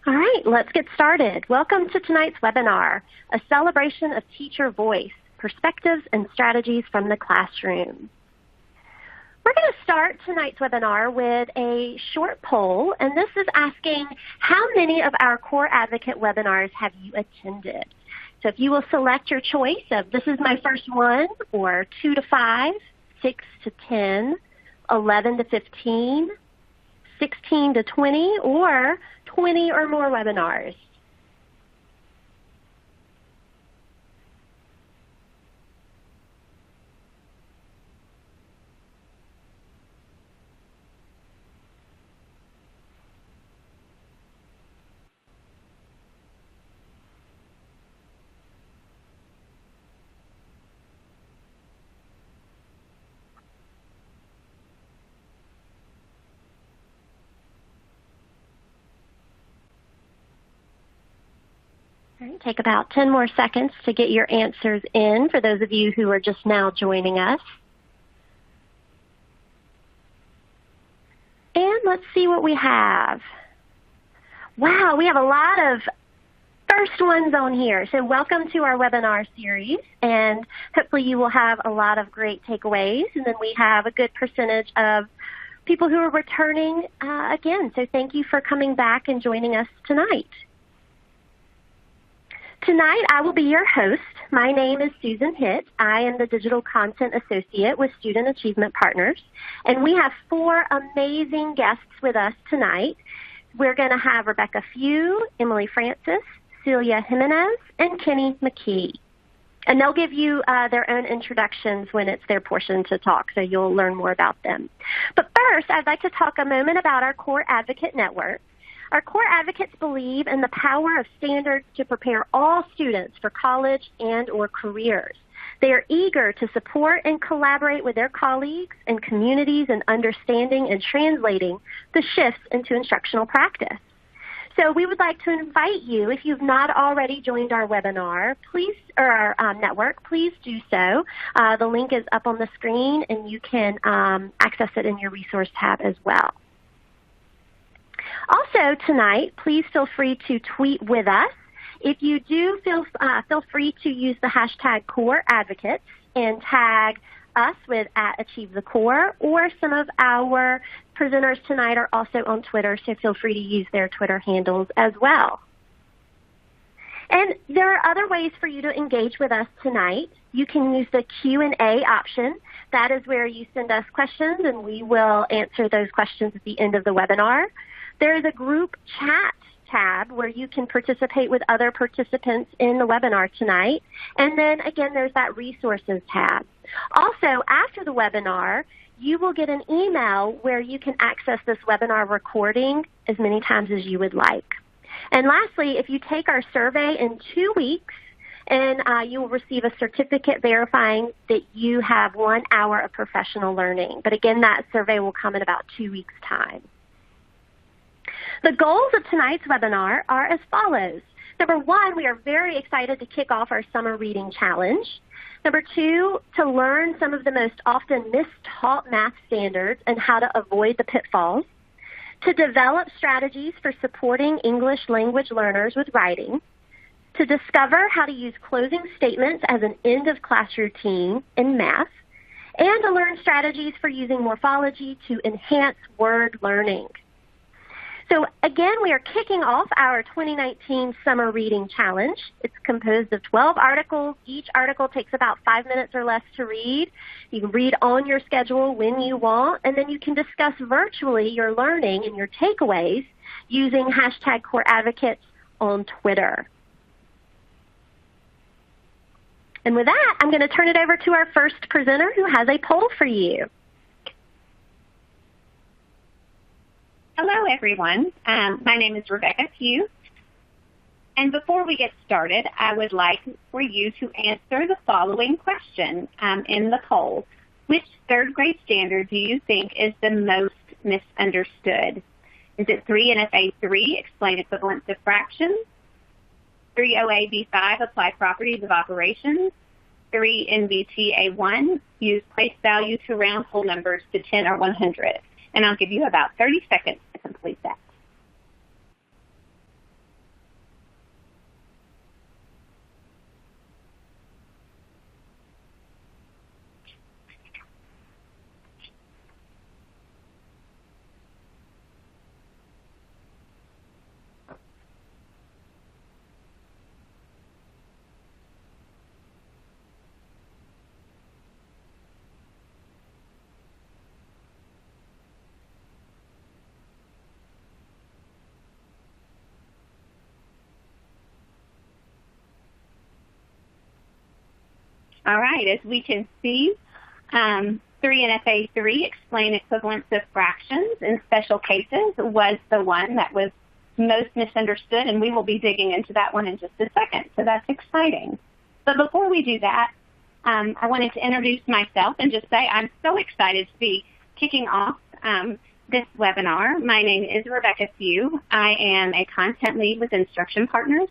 All right, let's get started. Welcome to tonight's webinar, a celebration of teacher voice, perspectives and strategies from the classroom. We're going to start tonight's webinar with a short poll, and this is asking how many of our Core Advocate webinars have you attended? So if you will select your choice of this is my first one, or 2 to 5, 6 to 10, 11 to 15, 16 to 20, or 20 or more webinars. All right, take about 10 more seconds to get your answers in for those of you who are just now joining us. And let's see what we have. Wow, we have a lot of first ones on here. So welcome to our webinar series, and hopefully you will have a lot of great takeaways. And then we have a good percentage of people who are returning again. So thank you for coming back and joining us tonight. Tonight, I will be your host. My name is Susan Hitt. I am the Digital Content Associate with Student Achievement Partners, and we have 4 amazing guests with us tonight. We're going to have Rebecca Few, Emily Francis, Celia Jimenez, and Kenny McKee. And they'll give you their own introductions when it's their portion to talk, so you'll learn more about them. But first, I'd like to talk a moment about our Core Advocate Network. Our Core Advocates believe in the power of standards to prepare all students for college and or careers. They are eager to support and collaborate with their colleagues and communities in understanding and translating the shifts into instructional practice. So we would like to invite you, if you've not already joined our webinar, please, or our network, please do so. The link is up on the screen, and you can access it in your resource tab as well. Also tonight, please feel free to tweet with us. If you do, feel free to use the hashtag Core Advocates and tag us with @AchieveTheCore, or some of our presenters tonight are also on Twitter, so feel free to use their Twitter handles as well. And there are other ways for you to engage with us tonight. You can use the Q&A option. That is where you send us questions, and we will answer those questions at the end of the webinar. There is a group chat tab where you can participate with other participants in the webinar tonight. And then again, there's that resources tab. Also, after the webinar, you will get an email where you can access this webinar recording as many times as you would like. And lastly, if you take our survey in 2 weeks, and you will receive a certificate verifying that you have 1 hour of professional learning. But again, that survey will come in about 2 weeks' time. The goals of tonight's webinar are as follows. Number 1, we are very excited to kick off our summer reading challenge. Number 2, to learn some of the most often mistaught math standards and how to avoid the pitfalls. To develop strategies for supporting English language learners with writing. To discover how to use closing statements as an end-of-class routine in math. And to learn strategies for using morphology to enhance word learning. So again, we are kicking off our 2019 Summer Reading Challenge. It's composed of 12 articles. Each article takes about 5 minutes or less to read. You can read on your schedule when you want, and then you can discuss virtually your learning and your takeaways using hashtag Core Advocates on Twitter. And with that, I'm going to turn it over to our first presenter who has a poll for you. Hello, everyone. My name is Rebecca Few. And before we get started, I would like for you to answer the following question in the poll. Which third grade standard do you think is the most misunderstood? Is it 3 NFA 3, explain equivalence of fractions? 3 OAB5, apply properties of operations? 3 NBTA 1, use place value to round whole numbers to 10 or 100. And I'll give you about 30 seconds to complete that. All right, as we can see, 3NFA3, explain equivalence of fractions in special cases, was the one that was most misunderstood, and we will be digging into that one in just a second, so that's exciting. But before we do that, I wanted to introduce myself and just say I'm so excited to be kicking off this webinar. My name is Rebecca Few. I am a content lead with Instruction Partners,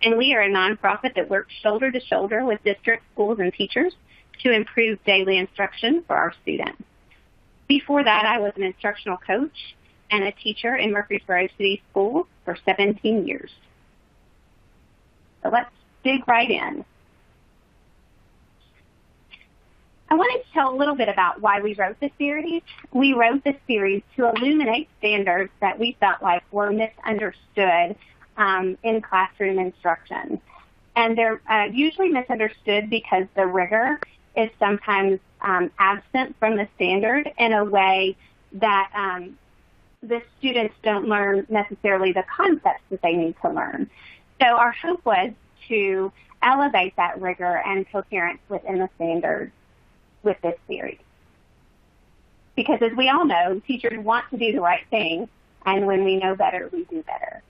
and we are a nonprofit that works shoulder to shoulder with districts, schools, and teachers to improve daily instruction for our students. Before that, I was an instructional coach and a teacher in Murfreesboro City Schools for 17 years. So let's dig right in. I wanted to tell a little bit about why we wrote this series. We wrote this series to illuminate standards that we felt like were misunderstood in classroom instruction. And they're usually misunderstood because the rigor is sometimes absent from the standard in a way that the students don't learn necessarily the concepts that they need to learn. So our hope was to elevate that rigor and coherence within the standards with this series. Because as we all know, teachers want to do the right thing, and when we know better, we do better.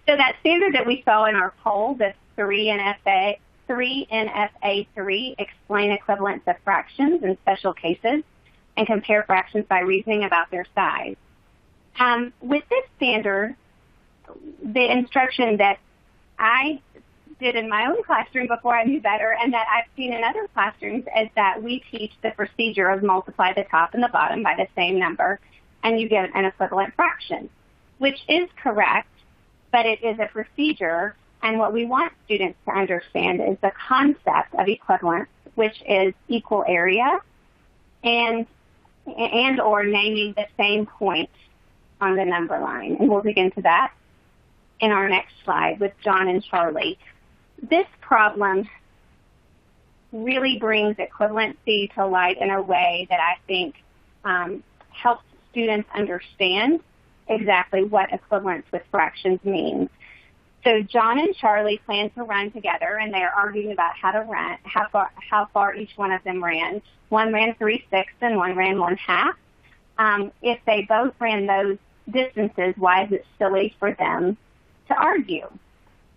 So that standard that we saw in our poll, the 3NFA3, explain equivalence of fractions in special cases and compare fractions by reasoning about their size. With this standard, the instruction that I did in my own classroom before I knew better, and that I've seen in other classrooms, is that we teach the procedure of multiply the top and the bottom by the same number, and you get an equivalent fraction, which is correct, but it is a procedure, and what we want students to understand is the concept of equivalence, which is equal area and or naming the same point on the number line. And we'll dig into that in our next slide with John and Charlie. This problem really brings equivalency to light in a way that I think helps students understand exactly what equivalence with fractions means. So John and Charlie plan to run together, and they are arguing about how to run, how far each one of them ran. One ran 3/6 and one ran 1/2. If they both ran those distances, why is it silly for them to argue?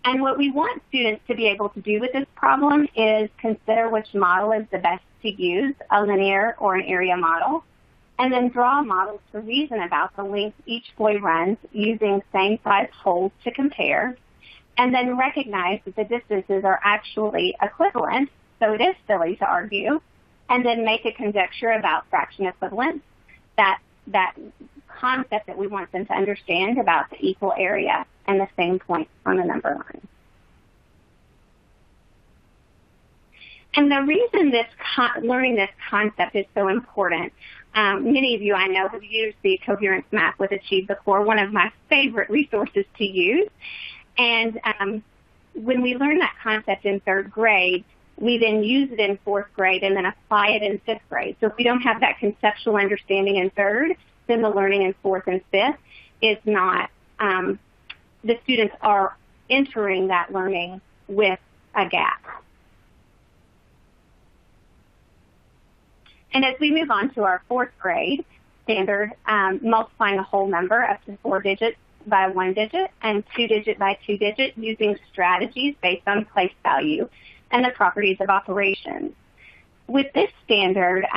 And what we want students to be able to do with this problem is consider which model is the best to use, a linear or an area model, and then draw models to reason about the length each boy runs using same-size holes to compare, and then recognize that the distances are actually equivalent, so it is silly to argue, and then make a conjecture about fraction equivalence, that concept that we want them to understand about the equal area and the same point on the number line. And the reason learning this concept is so important, many of you I know have used the coherence map with Achieve before, one of my favorite resources to use. And when we learn that concept in 3rd grade, we then use it in 4th grade and then apply it in 5th grade. So if we don't have that conceptual understanding in 3rd, then the learning in 4th and 5th is not, the students are entering that learning with a gap. And as we move on to our 4th grade standard, multiplying a whole number up to 4 digits by 1 digit and 2 digit by 2 digit using strategies based on place value and the properties of operations. With this standard,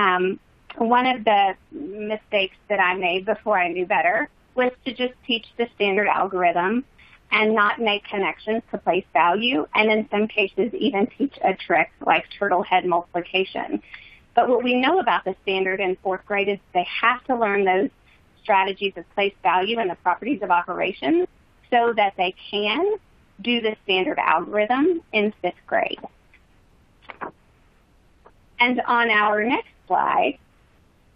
one of the mistakes that I made before I knew better was to just teach the standard algorithm and not make connections to place value, and in some cases even teach a trick like turtle head multiplication. But what we know about the standard in 4th grade is they have to learn those strategies of place value and the properties of operations so that they can do the standard algorithm in 5th grade. And on our next slide,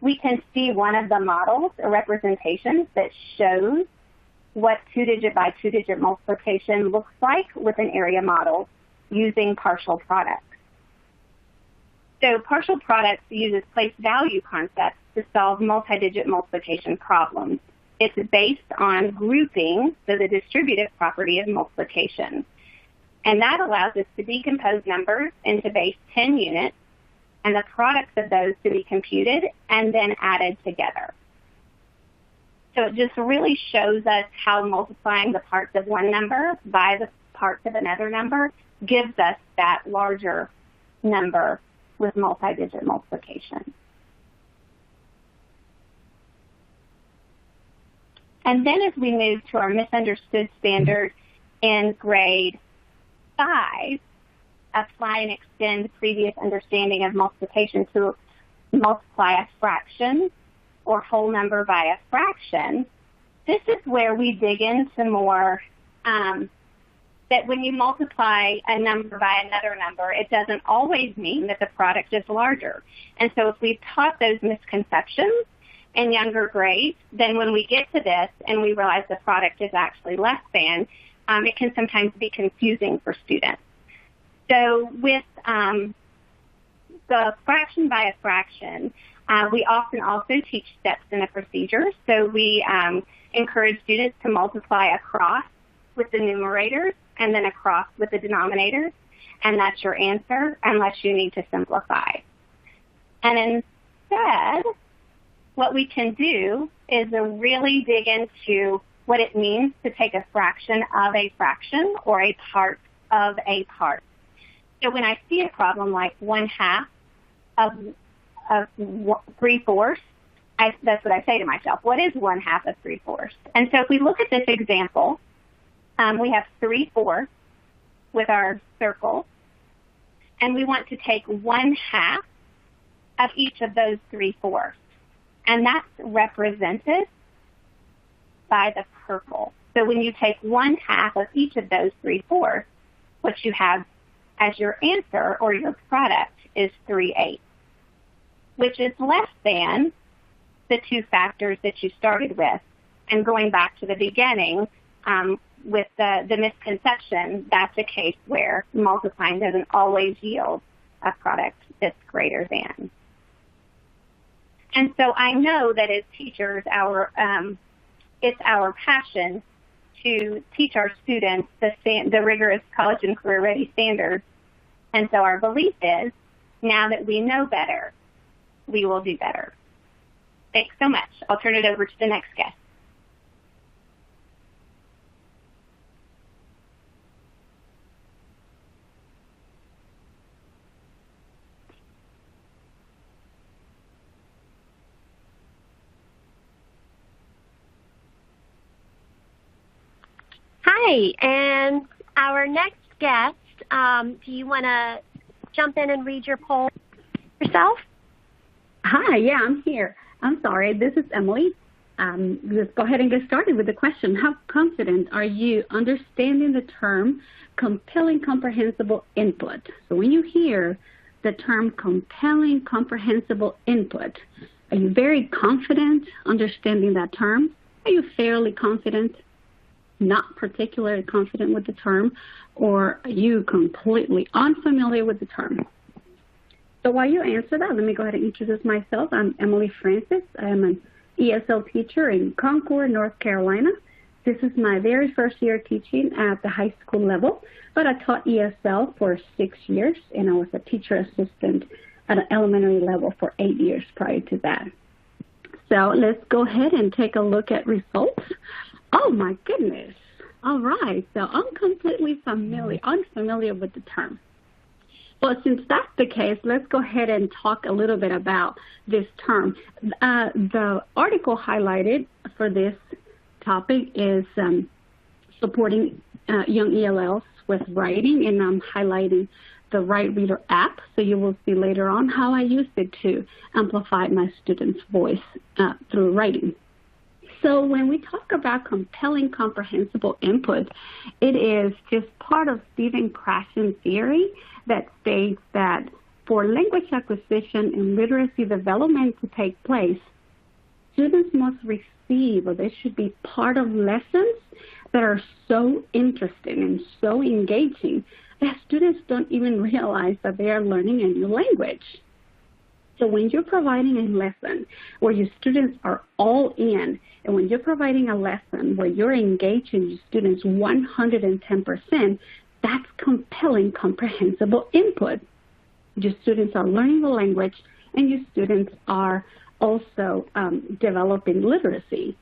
we can see one of the models or representations that shows what 2-digit by 2-digit multiplication looks like with an area model using partial products. So partial products uses place value concepts to solve multi-digit multiplication problems. It's based on grouping, so the distributive property of multiplication. And that allows us to decompose numbers into base 10 units and the products of those to be computed and then added together. So it just really shows us how multiplying the parts of one number by the parts of another number gives us that larger number with multi-digit multiplication. And then as we move to our misunderstood standard in grade 5, apply and extend previous understanding of multiplication to multiply a fraction or whole number by a fraction, this is where we dig into more that when you multiply a number by another number, it doesn't always mean that the product is larger. And so if we've taught those misconceptions in younger grades, then when we get to this and we realize the product is actually less than, it can sometimes be confusing for students. So with the fraction by a fraction, we often also teach steps in a procedure. So we encourage students to multiply across with the numerators and then across with the denominators, and that's your answer unless you need to simplify. And instead, what we can do is really dig into what it means to take a fraction of a fraction or a part of a part. So when I see a problem like 1/2 of 3/4, that's what I say to myself. What is 1/2 of 3/4? And so if we look at this example, we have 3/4 with our circle, and we want to take 1/2 of each of those 3/4, and that's represented by the purple. So when you take 1/2 of each of those 3/4, what you have as your answer or your product is 3/8, which is less than the two factors that you started with. And going back to the beginning, with the misconception, that's a case where multiplying doesn't always yield a product that's greater than. And so I know that as teachers, it's our passion to teach our students the rigorous college and career ready standards. And so our belief is, now that we know better, we will do better. Thanks so much. I'll turn it over to the next guest. Hi, and our next guest, do you want to jump in and read your poll yourself? Hi, yeah, I'm here. I'm sorry, this is Emily. Let's go ahead and get started with the question. How confident are you understanding the term compelling comprehensible input? So when you hear the term compelling comprehensible input, are you very confident understanding that term? Are you fairly confident? Not particularly confident with the term, or are you completely unfamiliar with the term? So while you answer that, let me go ahead and introduce myself. I'm Emily Francis. I am an ESL teacher in Concord, North Carolina. This is my very first year teaching at the high school level, but I taught ESL for 6 years, and I was a teacher assistant at an elementary level for 8 years prior to that. So let's go ahead and take a look at results. Oh, my goodness. All right. So I'm completely unfamiliar with the term. Well, since that's the case, let's go ahead and talk a little bit about this term. The article highlighted for this topic is supporting young ELLs with writing, and I'm highlighting the Write Reader app, so you will see later on how I use it to amplify my students' voice through writing. So when we talk about compelling comprehensible input, it is just part of Stephen Krashen's theory that states that for language acquisition and literacy development to take place, students must receive, or they should be part of lessons that are so interesting and so engaging that students don't even realize that they are learning a new language. So when you're providing a lesson where your students are all in, and when you're providing a lesson where you're engaging your students 110%, that's compelling, comprehensible input. Your students are learning the language, and your students are also developing literacy.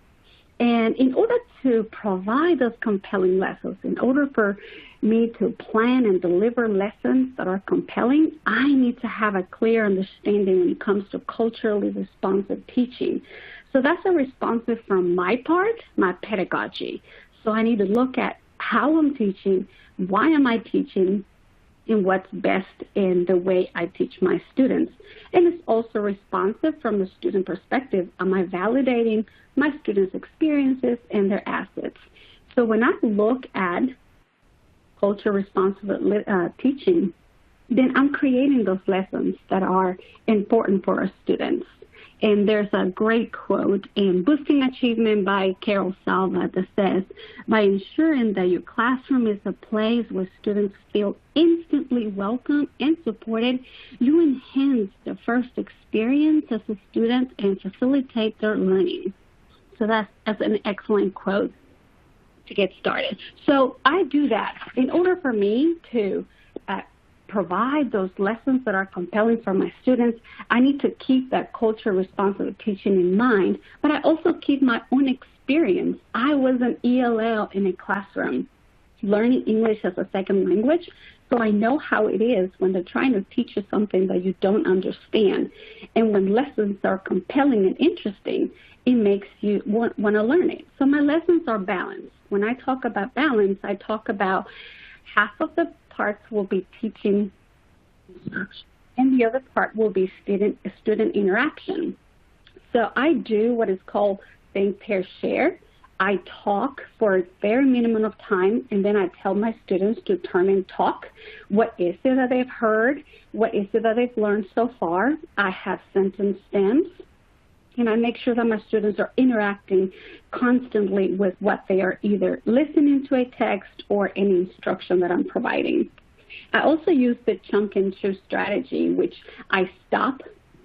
And in order to provide those compelling lessons, in order for me to plan and deliver lessons that are compelling, I need to have a clear understanding when it comes to culturally responsive teaching. So that's a responsive from my part, my pedagogy. So I need to look at how I'm teaching, why am I teaching, and what's best in the way I teach my students. And it's also responsive from the student perspective. Am I validating my students' experiences and their assets? So when I look at culture responsive teaching, then I'm creating those lessons that are important for our students. And there's a great quote in Boosting Achievement by Carol Salva that says, by ensuring that your classroom is a place where students feel instantly welcome and supported, you enhance the first experience as a student and facilitate their learning. So that's an excellent quote to get started. So I do that. In order for me to provide those lessons that are compelling for my students, I need to keep that culture responsive teaching in mind, but I also keep my own experience. I was an ELL in a classroom learning English as a second language, so I know how it is when they're trying to teach you something that you don't understand. And when lessons are compelling and interesting, it makes you want to learn it. So my lessons are balanced. When I talk about balance, I talk about half of the parts will be teaching instruction, and the other part will be student interaction. So I do what is called think, pair, share. I talk for a very minimum of time, and then I tell my students to turn and talk. What is it that they've heard? What is it that they've learned so far? I have sentence stems, and I make sure that my students are interacting constantly with what they are either listening to a text or any instruction that I'm providing. I also use the chunk and chew strategy, which I stop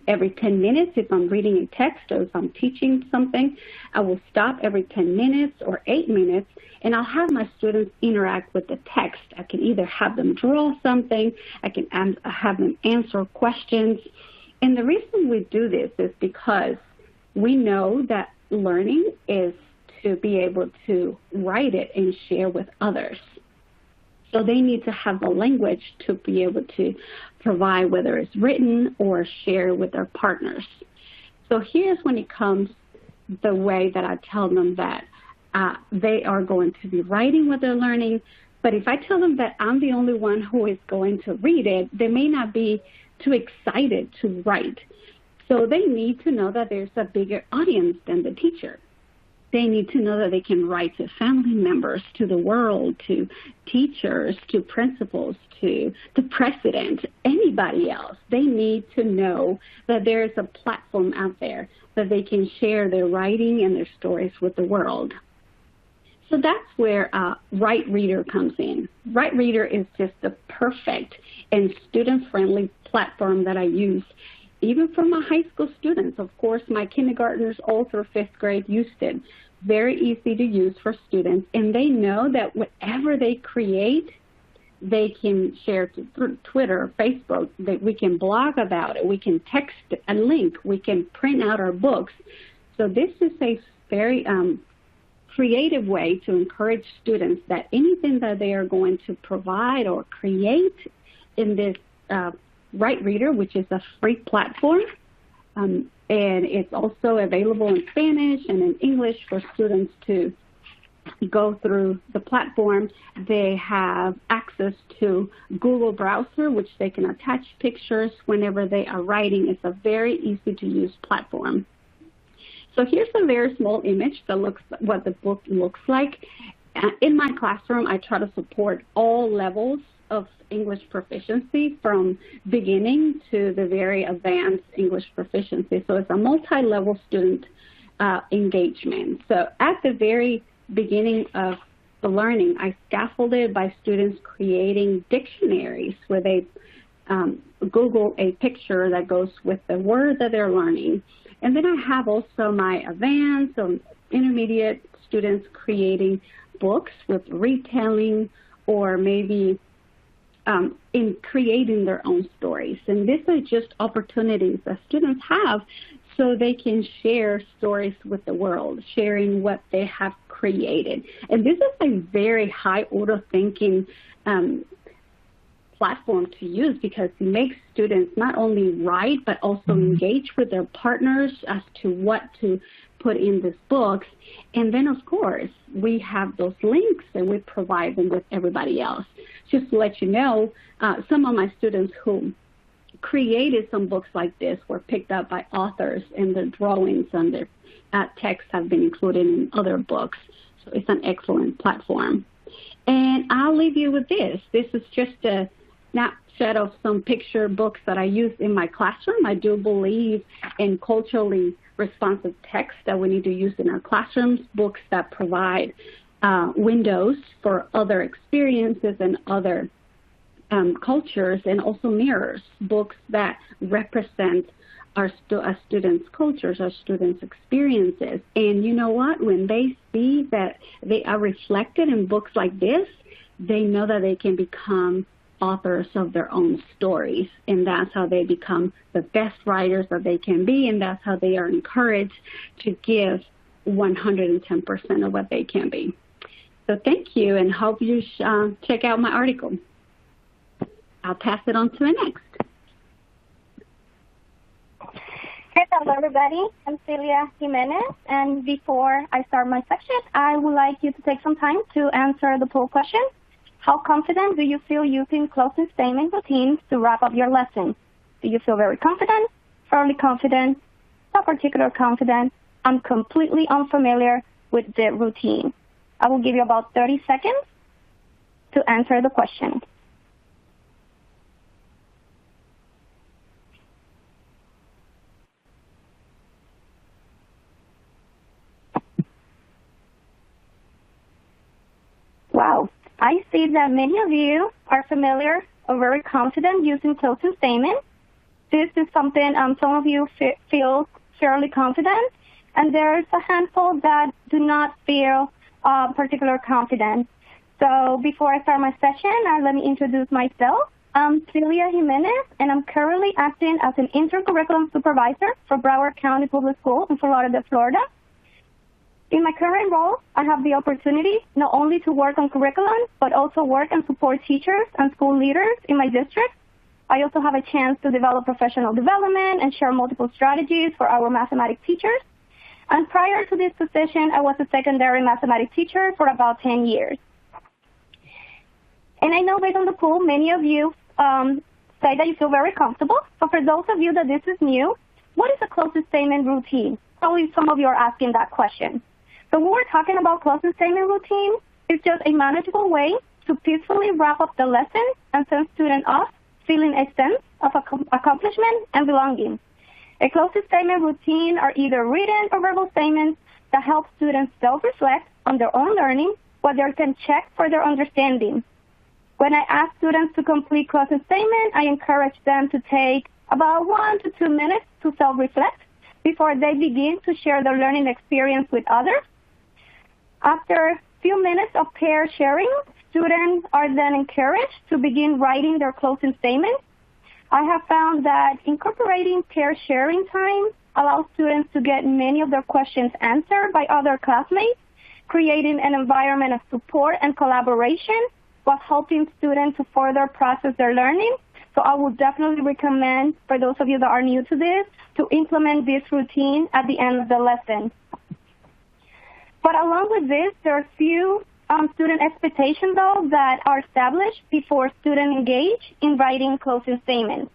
every 10 minutes. If I'm reading a text or if I'm teaching something, I will stop every 10 minutes or 8 minutes, and I'll have my students interact with the text. I can either have them draw something, I can have them answer questions. And the reason we do this is because we know that learning is to be able to write it and share with others. So they need to have the language to be able to provide, whether it's written or share with their partners. So here's when it comes the way that I tell them that they are going to be writing what they're learning. But if I tell them that I'm the only one who is going to read it, they may not be too excited to write. So they need to know that there's a bigger audience than the teacher. They need to know that they can write to family members, to the world, to teachers, to principals, to the president, anybody else. They need to know that there's a platform out there that they can share their writing and their stories with the world. So that's where Write Reader comes in. Write Reader is just the perfect and student-friendly platform that I use, even for my high school students. Of course, my kindergartners all through 5th grade used it. Very easy to use for students, and they know that whatever they create, they can share to Twitter, Facebook, that we can blog about it, we can text a link, we can print out our books. So this is a very creative way to encourage students that anything that they are going to provide or create in this Write Reader, which is a free platform, and it's also available in Spanish and in English for students to go through the platform. They have access to Google Browser, which they can attach pictures whenever they are writing. It's a very easy-to-use platform. So here's a very small image that looks what the book looks like. In my classroom, I try to support all levels of English proficiency, from beginning to the very advanced English proficiency. So it's a multi-level student engagement. So at the very beginning of the learning, I scaffolded by students creating dictionaries where they Google a picture that goes with the word that they're learning. And then I have also my advanced or intermediate students creating books with retelling or maybe in creating their own stories. And these are just opportunities that students have so they can share stories with the world, sharing what they have created. And this is a very high order thinking platform to use because it makes students not only write but also engage with their partners as to what to put in these books. And then, of course, we have those links that we provide them with everybody else. Just to let you know, some of my students who created some books like this were picked up by authors, and their drawings and their texts have been included in other books. So it's an excellent platform. And I'll leave you with this. This is just a snapshot of some picture books that I use in my classroom. I do believe in culturally responsive text that we need to use in our classrooms, books that provide windows for other experiences and other cultures, and also mirrors, books that represent our students' cultures, our students' experiences. And you know what? When they see that they are reflected in books like this, they know that they can become authors of their own stories, and that's how they become the best writers that they can be, and that's how they are encouraged to give 110% of what they can be. So thank you, and hope you check out my article. I'll pass it on to the next. Hello, everybody. I'm Celia Jimenez, and before I start my section, I would like you to take some time to answer the poll question. How confident do you feel using closing statement routines to wrap up your lesson? Do you feel very confident, fairly confident, not particular confident? I'm completely unfamiliar with the routine. I will give you about 30 seconds to answer the question. Wow. I see that many of you are familiar or very confident using closing statements. This is something some of you feel fairly confident, and there's a handful that do not feel particular confident. So before I start my session, let me introduce myself. I'm Celia Jimenez, and I'm currently acting as an intercurriculum supervisor for Broward County Public Schools in Fort Lauderdale, Florida. In my current role, I have the opportunity not only to work on curriculum, but also work and support teachers and school leaders in my district. I also have a chance to develop professional development and share multiple strategies for our mathematics teachers. And prior to this position, I was a secondary mathematics teacher for about 10 years. And I know based on the poll, many of you say that you feel very comfortable. But for those of you that this is new, what is a closing statement routine? Probably some of you are asking that question. So when we're talking about closing statement routine, it's just a manageable way to peacefully wrap up the lesson and send students off feeling a sense of accomplishment and belonging. A closing statement routine are either written or verbal statements that help students self-reflect on their own learning, where they can check for their understanding. When I ask students to complete closing statement, I encourage them to take about 1 to 2 minutes to self-reflect before they begin to share their learning experience with others. After a few minutes of pair sharing, students are then encouraged to begin writing their closing statements. I have found that incorporating pair sharing time allows students to get many of their questions answered by other classmates, creating an environment of support and collaboration while helping students to further process their learning. So I would definitely recommend, for those of you that are new to this, to implement this routine at the end of the lesson. But along with this, there are a few student expectations, though, that are established before students engage in writing closing statements.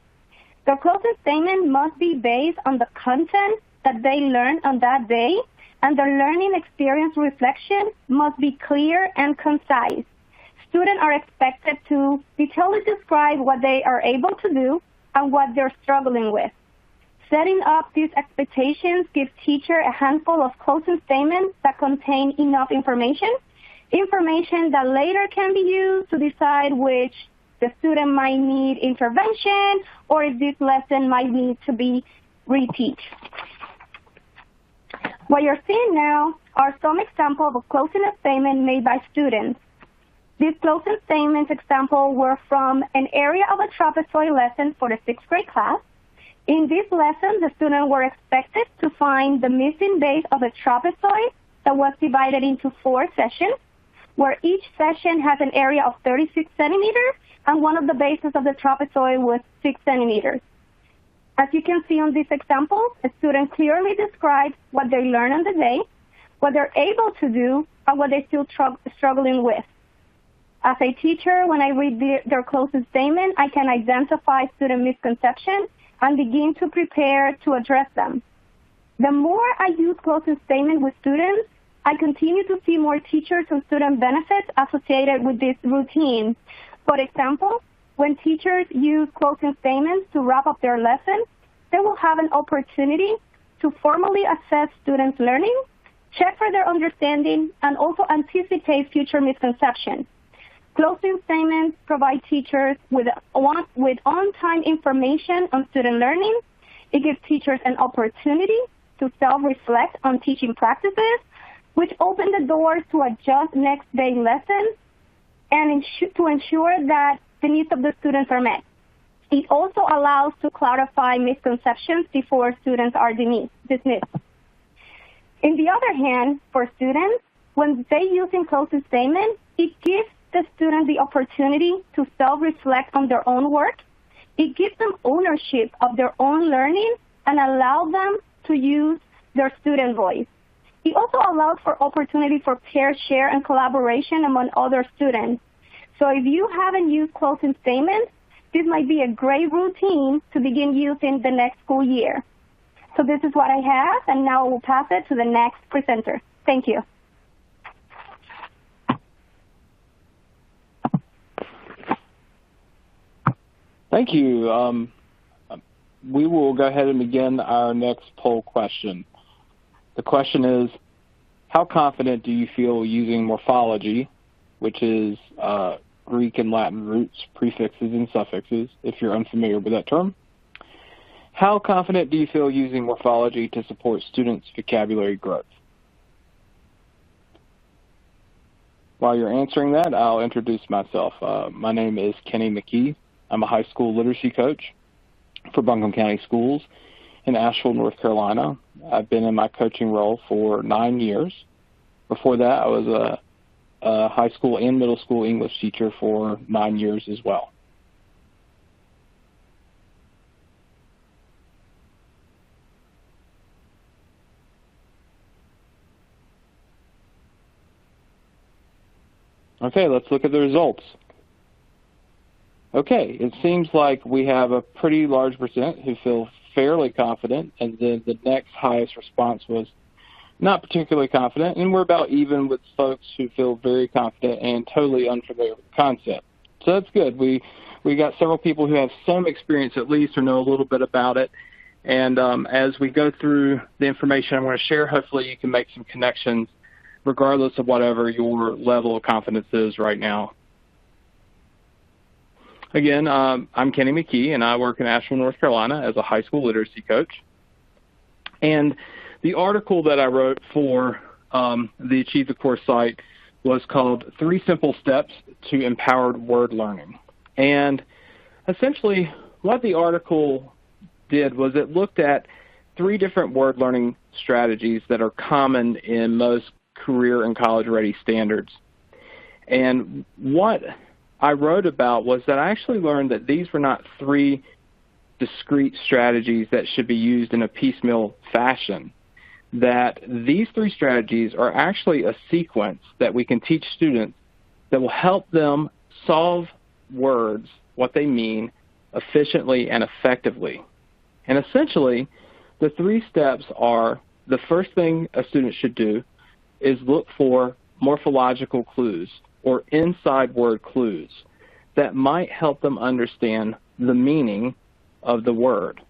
The closing statement must be based on the content that they learned on that day, and their learning experience reflection must be clear and concise. Students are expected to detailedly describe what they are able to do and what they're struggling with. Setting up these expectations gives teachers a handful of closing statements that contain enough information that later can be used to decide which the student might need intervention or if this lesson might need to be reteach. What you're seeing now are some examples of closing statements made by students. These closing statements example were from an area of a trapezoid lesson for the 6th grade class. In this lesson, the students were expected to find the missing base of a trapezoid that was divided into 4 sessions, where each session has an area of 36 centimeters, and one of the bases of the trapezoid was 6 centimeters. As you can see on this example, a student clearly describes what they learned on the day, what they're able to do, and what they're still struggling with. As a teacher, when I read their closing statement, I can identify student misconceptions and begin to prepare to address them. The more I use closing statements with students, I continue to see more teachers and student benefits associated with this routine. For example, when teachers use closing statements to wrap up their lesson, they will have an opportunity to formally assess students' learning, check for their understanding, and also anticipate future misconceptions. Closing statements provide teachers with on-time information on student learning. It gives teachers an opportunity to self-reflect on teaching practices, which open the doors to adjust next day lessons and to ensure that the needs of the students are met. It also allows to clarify misconceptions before students are dismissed. On the other hand, for students, when they use closing statements, it gives the student the opportunity to self-reflect on their own work. It gives them ownership of their own learning and allows them to use their student voice. It also allows for opportunity for peer share and collaboration among other students. So if you haven't used closing statements, this might be a great routine to begin using the next school year. So this is what I have, and now I will pass it to the next presenter. Thank you. Thank you. We will go ahead and begin our next poll question. The question is, how confident do you feel using morphology, which is Greek and Latin roots, prefixes, and suffixes, if you're unfamiliar with that term? How confident do you feel using morphology to support students' vocabulary growth? While you're answering that, I'll introduce myself. My name is Kenny McKee. I'm a high school literacy coach for Buncombe County Schools in Asheville, North Carolina. I've been in my coaching role for 9 years. Before that, I was a high school and middle school English teacher for 9 years as well. Okay, let's look at the results. Okay, it seems like we have a pretty large percent who feel fairly confident, and then the next highest response was not particularly confident, and we're about even with folks who feel very confident and totally unfamiliar with the concept. So that's good. We got several people who have some experience at least or know a little bit about it, and as we go through the information I'm going to share, hopefully you can make some connections regardless of whatever your level of confidence is right now. Again, I'm Kenny McKee, and I work in Asheville, North Carolina as a high school literacy coach. And the article that I wrote for the Achieve the Course site was called 3 Simple Steps to Empowered Word Learning. And essentially what the article did was it looked at 3 different word learning strategies that are common in most career and college-ready standards. And what I wrote about was that I actually learned that these were not 3 discrete strategies that should be used in a piecemeal fashion, that these 3 strategies are actually a sequence that we can teach students that will help them solve words, what they mean, efficiently and effectively. And essentially, the 3 steps are, the first thing a student should do is look for morphological clues or inside word clues that might help them understand the meaning of the word.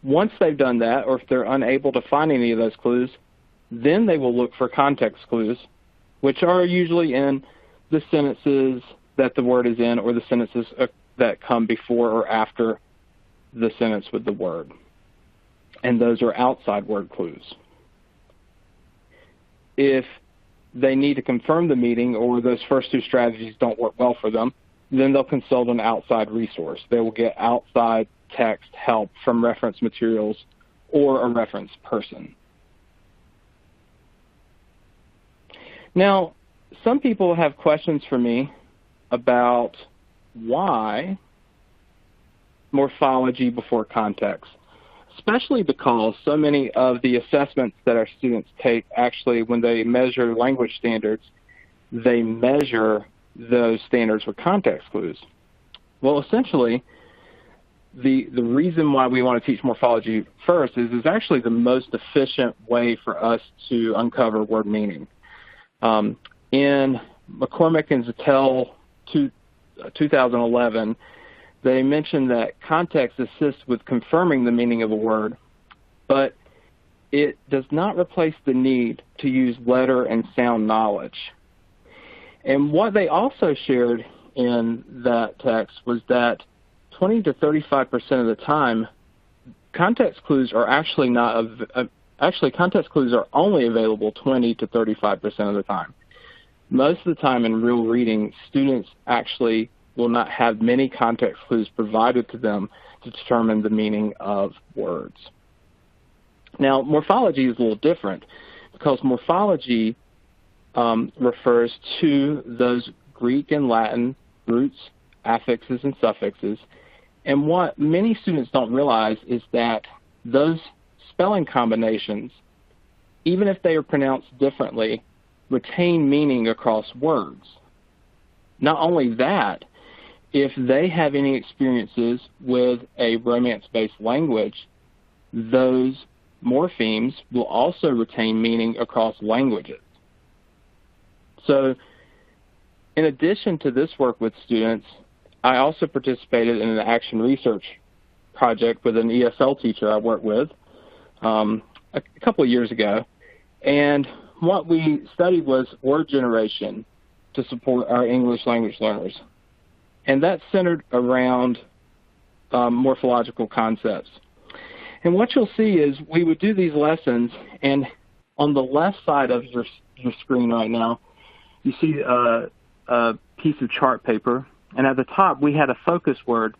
Once they've done that, or if they're unable to find any of those clues, then they will look for context clues, which are usually in the sentences that the word is in or the sentences that come before or after the sentence with the word. And those are outside word clues. If they need to confirm the meaning or those first two strategies don't work well for them, then they'll consult an outside resource. They will get outside text help from reference materials or a reference person. Now, some people have questions for me about why morphology before context, especially because so many of the assessments that our students take, actually, when they measure language standards, they measure those standards with context clues. Well, essentially, the reason why we want to teach morphology first is it's actually the most efficient way for us to uncover word meaning. In McCormick and Zattel 2011, they mentioned that context assists with confirming the meaning of a word, but it does not replace the need to use letter and sound knowledge. And what they also shared in that text was that 20 to 35% of the time, context clues are actually context clues are only available 20 to 35% of the time. Most of the time in real reading, students actually will not have many context clues provided to them to determine the meaning of words. Now, morphology is a little different because morphology refers to those Greek and Latin roots, affixes, and suffixes. And what many students don't realize is that those spelling combinations, even if they are pronounced differently, retain meaning across words. Not only that, if they have any experiences with a Romance-based language, those morphemes will also retain meaning across languages. So, in addition to this work with students, I also participated in an action research project with an ESL teacher I worked with a couple of years ago. And what we studied was word generation to support our English language learners. And that's centered around morphological concepts. And what you'll see is we would do these lessons, and on the left side of your screen right now, you see a piece of chart paper, and at the top we had a focus word.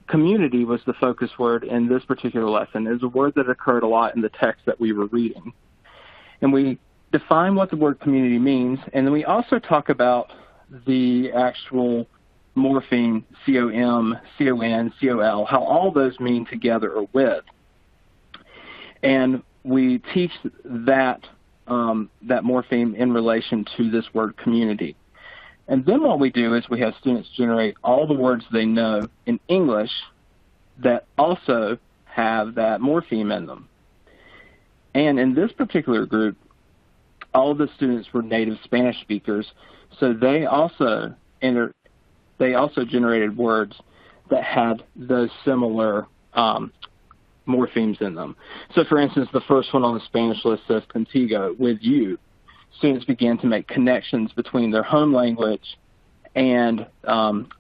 Community was the focus word in this particular lesson. It was a word that occurred a lot in the text that we were reading. And we define what the word community means, and then we also talk about the actual morpheme C-O-M, C-O-N, C-O-L, how all those mean together or with. And we teach that morpheme in relation to this word community. And then what we do is we have students generate all the words they know in English that also have that morpheme in them. And in this particular group, all of the students were native Spanish speakers, so they also generated words that had those similar morphemes in them. So, for instance, the first one on the Spanish list says contigo, with you. Students began to make connections between their home language and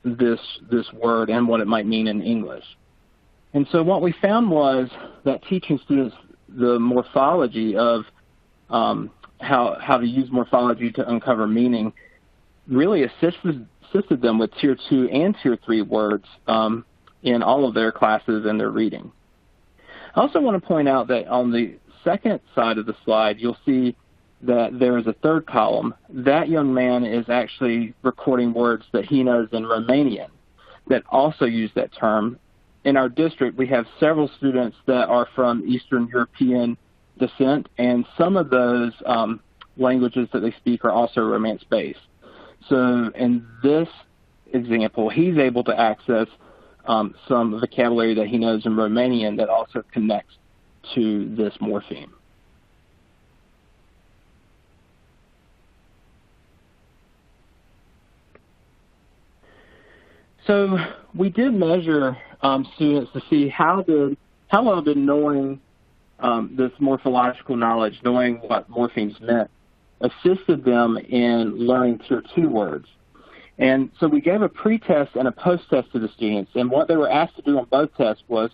this word and what it might mean in English. And so what we found was that teaching students the morphology of how to use morphology to uncover meaning really assisted them with Tier 2 and Tier 3 words in all of their classes and their reading. I also want to point out that on the second side of the slide, you'll see that there is a third column. That young man is actually recording words that he knows in Romanian that also use that term. In our district, we have several students that are from Eastern European descent, and some of those languages that they speak are also Romance-based. So in this example, he's able to access some vocabulary that he knows in Romanian that also connects to this morpheme. So we did measure students to see how well did knowing this morphological knowledge, knowing what morphemes meant, assisted them in learning Tier 2 words. And so we gave a pre-test and a post-test to the students, and what they were asked to do on both tests was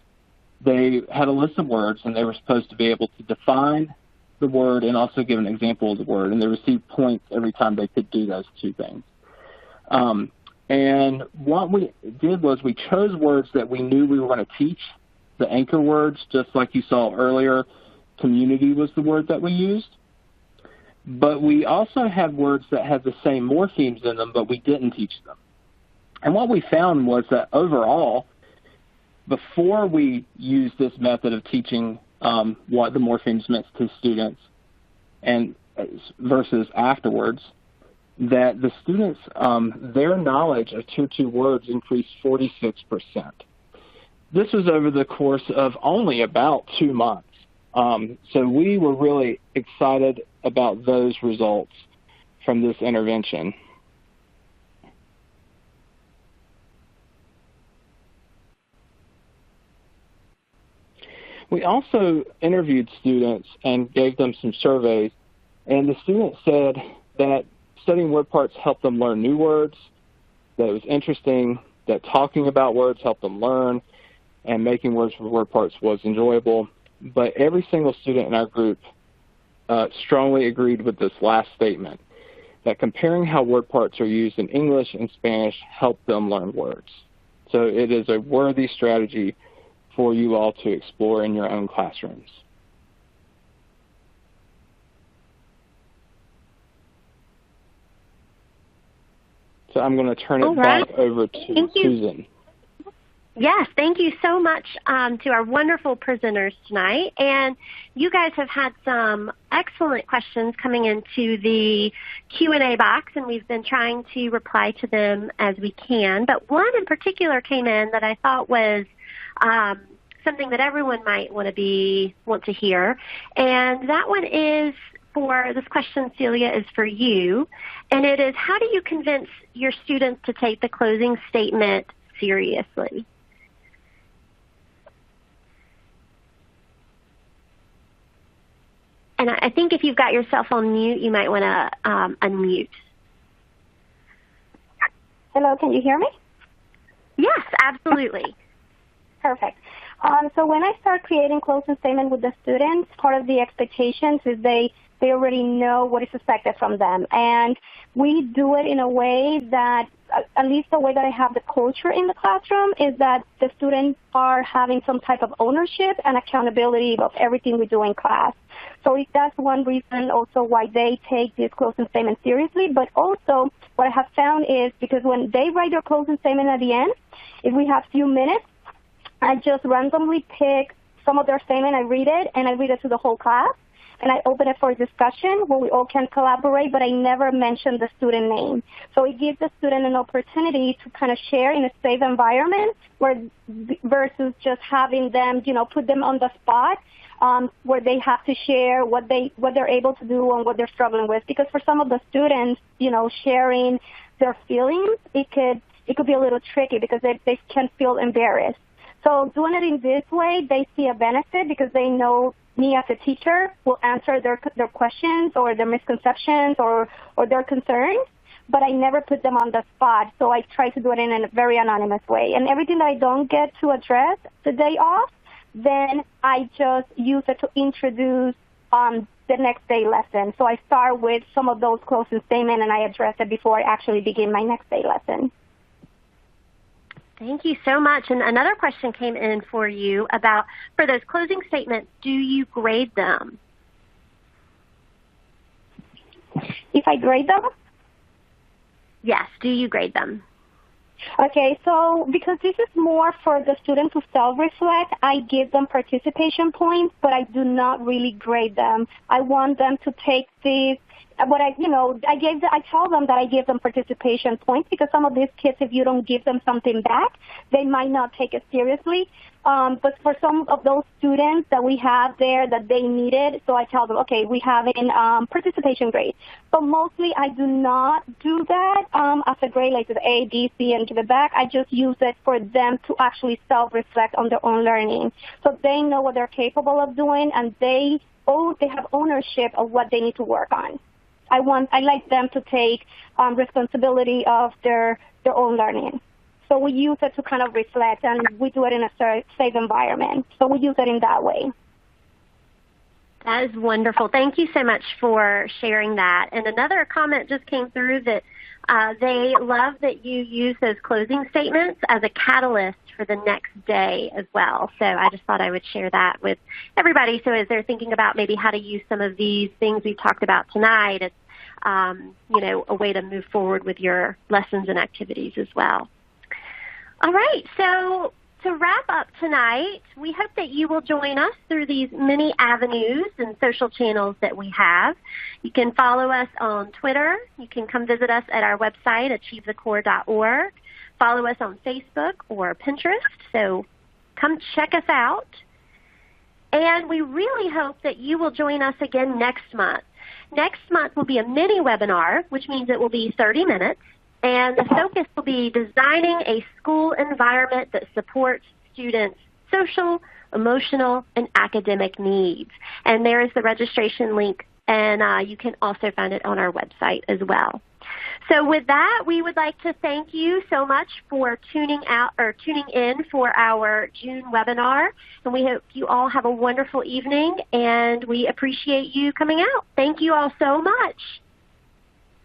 they had a list of words, and they were supposed to be able to define the word and also give an example of the word, and they received points every time they could do those two things. And what we did was we chose words that we knew we were going to teach, the anchor words, just like you saw earlier. Community was the word that we used. But we also had words that had the same morphemes in them, but we didn't teach them. And what we found was that overall, before we used this method of teaching what the morphemes meant to students and versus afterwards, that the students, their knowledge of Tier 2 words increased 46%. This was over the course of only about 2 months. So we were really excited about those results from this intervention. We also interviewed students and gave them some surveys, and the students said that studying word parts helped them learn new words, that it was interesting, that talking about words helped them learn, and making words with word parts was enjoyable. But every single student in our group strongly agreed with this last statement, that comparing how word parts are used in English and Spanish helped them learn words. So it is a worthy strategy for you all to explore in your own classrooms. So I'm going to turn it back over to Susan. Yes, thank you so much to our wonderful presenters tonight. And you guys have had some excellent questions coming into the Q&A box, and we've been trying to reply to them as we can. But one in particular came in that I thought was something that everyone might want to hear. And that one is this question, Celia, is for you. And it is, how do you convince your students to take the closing statement seriously? And I think if you've got yourself on mute, you might want to unmute. Hello, can you hear me? Yes, absolutely. Perfect. So when I start creating closing statement with the students, part of the expectations is they already know what is expected from them. And we do it in a way that, at least the way that I have the culture in the classroom, is that the students are having some type of ownership and accountability of everything we do in class. So that's one reason also why they take this closing statement seriously. But also what I have found is because when they write their closing statement at the end, if we have few minutes, I just randomly pick some of their statement, I read it, and I read it to the whole class. And I open it for discussion where we all can collaborate, but I never mention the student name. So it gives the student an opportunity to kind of share in a safe environment versus just having them, put them on the spot where they have to share what they're able to do and what they're struggling with. Because for some of the students, sharing their feelings, it could be a little tricky because they can feel embarrassed. So doing it in this way, they see a benefit because they know me as a teacher will answer their questions or their misconceptions or their concerns, but I never put them on the spot. So I try to do it in a very anonymous way. And everything that I don't get to address the day off, then I just use it to introduce the next day lesson. So I start with some of those closing statements and I address it before I actually begin my next day lesson. Thank you so much. And another question came in for you about, for those closing statements, do you grade them? If I grade them? Yes, do you grade them? Okay, so because this is more for the student to self-reflect, I give them participation points, but I do not really grade them. I want them to take this. But I tell them that I give them participation points because some of these kids, if you don't give them something back, they might not take it seriously. But for some of those students that we have there that they needed, so I tell them, okay, we have an participation grade. But mostly I do not do that as a grade, like the A, B, C, and to the back. I just use it for them to actually self-reflect on their own learning. So they know what they're capable of doing, and they have ownership of what they need to work on. I like them to take responsibility of their own learning. So we use it to kind of reflect, and we do it in a safe environment. So we use it in that way. That is wonderful. Thank you so much for sharing that. And another comment just came through that they love that you use those closing statements as a catalyst for the next day as well. So I just thought I would share that with everybody. So as they're thinking about maybe how to use some of these things we've talked about tonight, it's a way to move forward with your lessons and activities as well. All right, so to wrap up tonight, we hope that you will join us through these many avenues and social channels that we have. You can follow us on Twitter. You can come visit us at our website, achievethecore.org. Follow us on Facebook or Pinterest, so come check us out. And we really hope that you will join us again next month. Next month will be a mini webinar, which means it will be 30 minutes. And the focus will be designing a school environment that supports students' social, emotional, and academic needs. And there is the registration link, and you can also find it on our website as well. So with that, we would like to thank you so much for tuning in for our June webinar. And we hope you all have a wonderful evening, and we appreciate you coming out. Thank you all so much.